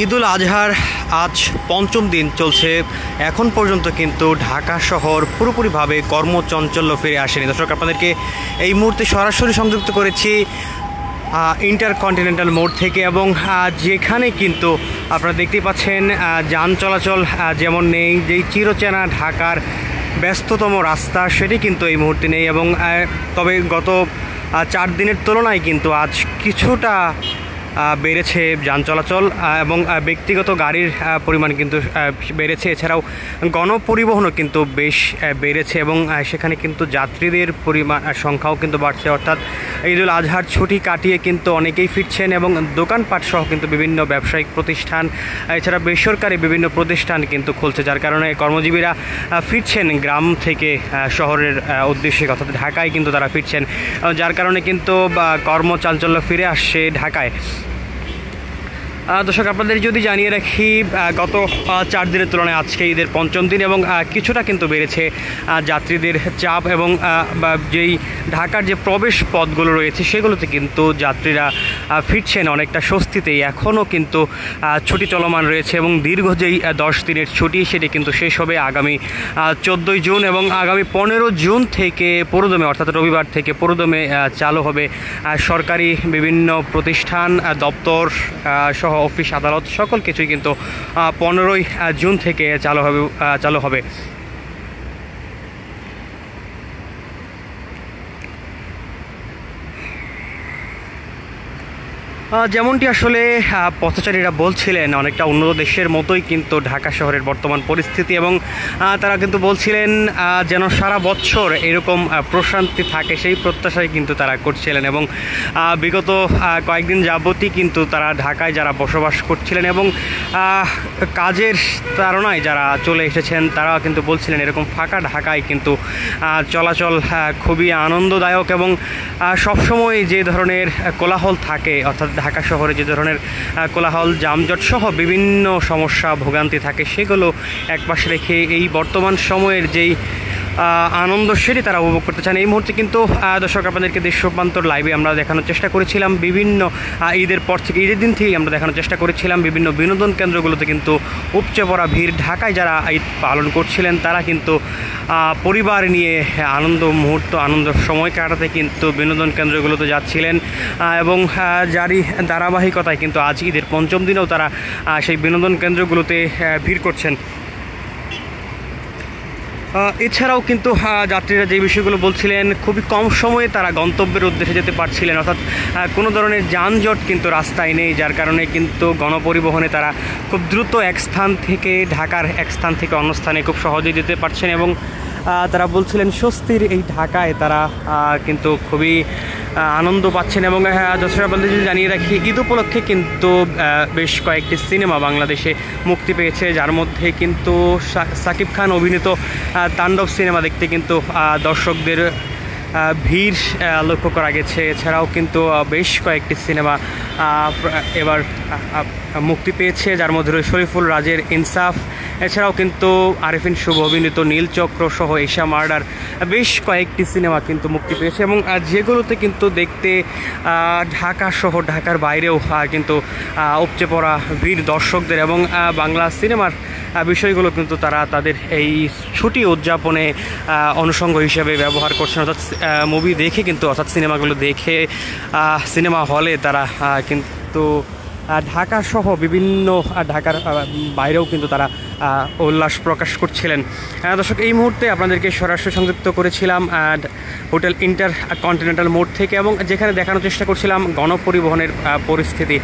ঈদুল আজহার আজ পঞ্চম দিন চলছে। এখন পর্যন্ত কিন্তু ঢাকা শহর পুরোপুরিভাবে কর্মচঞ্চল্য ফিরে আসেনি। দর্শক, আপনাদেরকে এই মুহূর্তে সরাসরি সংযুক্ত করেছি ইন্টারকন্টিনেন্টাল মোড় থেকে, এবং যেখানে কিন্তু আপনারা দেখতেই পাচ্ছেন যান চলাচল যেমন নেই, যেই চিরচেনা ঢাকার ব্যস্ততম রাস্তা সেটি কিন্তু এই মুহূর্তে নেই। এবং তবে গত 4 দিনের তুলনায় কিন্তু আজ কিছুটা বেড়েছে যান চলাচল, এবং ব্যক্তিগত গাড়ির পরিমাণ কিন্তু বেড়েছে। এছাড়াও গণপরিবহনও কিন্তু বেশ বেড়েছে, এবং সেখানে কিন্তু যাত্রীদের পরিমাণ সংখ্যাও কিন্তু বাড়ছে। অর্থাৎ ঈদুল আজহার ছুটি কাটিয়ে কিন্তু অনেকেই ফিরছেন, এবং দোকানপাট সহ কিন্তু বিভিন্ন ব্যবসায়িক প্রতিষ্ঠান, এছাড়া বেসরকারি বিভিন্ন প্রতিষ্ঠান কিন্তু খুলছে, যার কারণে কর্মজীবীরা ফিরছেন গ্রাম থেকে শহরের উদ্দেশ্যে, অর্থাৎ ঢাকায় কিন্তু তারা ফিরছেন, যার কারণে কিন্তু কর্মচাঞ্চল্য ফিরে আসছে ঢাকায়। দর্শক, আপনাদের যদি জানিয়ে রাখি, গত 4 দিনের তুলনায় আজকে ঈদের পঞ্চম দিন, এবং কিছুটা কিন্তু বেড়েছে যাত্রীদের চাপ, এবং যেই ঢাকার যে প্রবেশ পথগুলো রয়েছে সেগুলোতে কিন্তু যাত্রীরা ফিরছেন অনেকটা স্বস্তিতেই। এখনও কিন্তু ছুটি চলমান রয়েছে, এবং দীর্ঘ যেই 10 দিনের ছুটি সেটি কিন্তু শেষ হবে আগামী 14ই জুন, এবং আগামী 15 জুন থেকে পুরোদমে, অর্থাৎ রবিবার থেকে পুরোদমে চালু হবে সরকারি বিভিন্ন প্রতিষ্ঠান, দপ্তর সহ অফিস আদালত সকল কিছুই কিন্তু 15ই জুন থেকে চালু হবে। যেমনটি আসলে পথচারীরা বলছিলেন, অনেকটা উন্নত দেশের মতোই কিন্তু ঢাকা শহরের বর্তমান পরিস্থিতি, এবং তারা কিন্তু বলছিলেন যেন সারা বছর এরকম প্রশান্তি থাকে সেই প্রত্যাশাই কিন্তু তারা করছিলেন। এবং বিগত কয়েকদিন যাবতই কিন্তু তারা ঢাকায় যারা বসবাস করছিলেন এবং কাজের তাড়নায় যারা চলে এসেছেন, তারাও কিন্তু বলছিলেন এরকম ফাঁকা ঢাকায় কিন্তু চলাচল খুবই আনন্দদায়ক, এবং সবসময় যে ধরনের কোলাহল থাকে, অর্থাৎ ঢাকা শহরে যে ধরনের কোলাহল, যানজট সহ বিভিন্ন সমস্যা ভোগান্তি থাকে, সেগুলো একপাশে রেখে এই বর্তমান সময়ের যেই আনন্দ সেটি তারা উপভোগ করতে চান। এই মুহূর্তে কিন্তু দর্শক, আপনাদেরকে দেশ রূপান্তর লাইভে আমরা দেখানোর চেষ্টা করেছিলাম বিভিন্ন ঈদের পর থেকে, ঈদের দিন থেকেই আমরা দেখানোর চেষ্টা করেছিলাম বিভিন্ন বিনোদন কেন্দ্রগুলোতে কিন্তু উপচে পড়া ভিড়। ঢাকায় যারা ঈদ পালন করছিলেন তারা কিন্তু পরিবার নিয়ে আনন্দ সময় কাটাতে কিন্তু বিনোদন কেন্দ্রগুলোতে যাচ্ছিলেন, এবং যারই ধারাবাহিকতায় কিন্তু আজ ঈদের পঞ্চম দিনেও তারা সেই বিনোদন কেন্দ্রগুলোতে ভিড় করছেন। এছাড়াও কিন্তু যাত্রীরা যে বিষয়গুলো বলছিলেন, খুবই কম সময়ে তারা গন্তব্যের উদ্দেশ্যে যেতে পারছিলেন, অর্থাৎ কোনো ধরনের যানজট কিন্তু রাস্তায় নেই, যার কারণে কিন্তু গণপরিবহনে তারা খুব দ্রুত ঢাকার এক স্থান থেকে অন্য স্থানে খুব সহজেই যেতে পারছেন। এবং তারা বলছিলেন স্বস্তির এই ঢাকায় তারা কিন্তু খুবই আনন্দ পাচ্ছেন। এবং দর্শক, আপনাদের যদি জানিয়ে রাখি, ঈদ উপলক্ষে কিন্তু বেশ কয়েকটি সিনেমা বাংলাদেশে মুক্তি পেয়েছে, যার মধ্যে কিন্তু সাকিব খান অভিনীত তাণ্ডব সিনেমা দেখতে কিন্তু দর্শকদের ভিড় লক্ষ্য করা গেছে। এছাড়াও কিন্তু বেশ কয়েকটি সিনেমা এবার মুক্তি পেয়েছে, যার মধ্যে রয়েছে শরীফুল রাজের ইনসাফ, এছাড়াও কিন্তু আরেফিন শুভ অভিনীত নীলচক্র সহ এশিয়া মার্ডার, বেশ কয়েকটি সিনেমা কিন্তু মুক্তি পেয়েছে, এবং যেগুলোতে কিন্তু দেখতে ঢাকা শহর, ঢাকার বাইরেও কিন্তু উপচে পড়া ভিড় দর্শকদের। এবং বাংলা সিনেমার বিষয়গুলো কিন্তু তারা তাদের এই ছুটি উদযাপনে অনুষঙ্গ হিসেবে ব্যবহার করছেন, অর্থাৎ মুভি দেখে কিন্তু, অর্থাৎ সিনেমাগুলো দেখে সিনেমা হলে তারা কিন্তু ঢাকা সহ বিভিন্ন ঢাকার বাইরেও কিন্তু তারা উল্লাস প্রকাশ করছিলেন। দর্শক, এই মুহূর্তে আপনাদেরকে সরাসরি সংযুক্ত করেছিলাম হোটেল ইন্টারকন্টিনেন্টাল মোড় থেকে, এবং যেখানে দেখানোর চেষ্টা করছিলাম গণপরিবহনের পরিস্থিতি।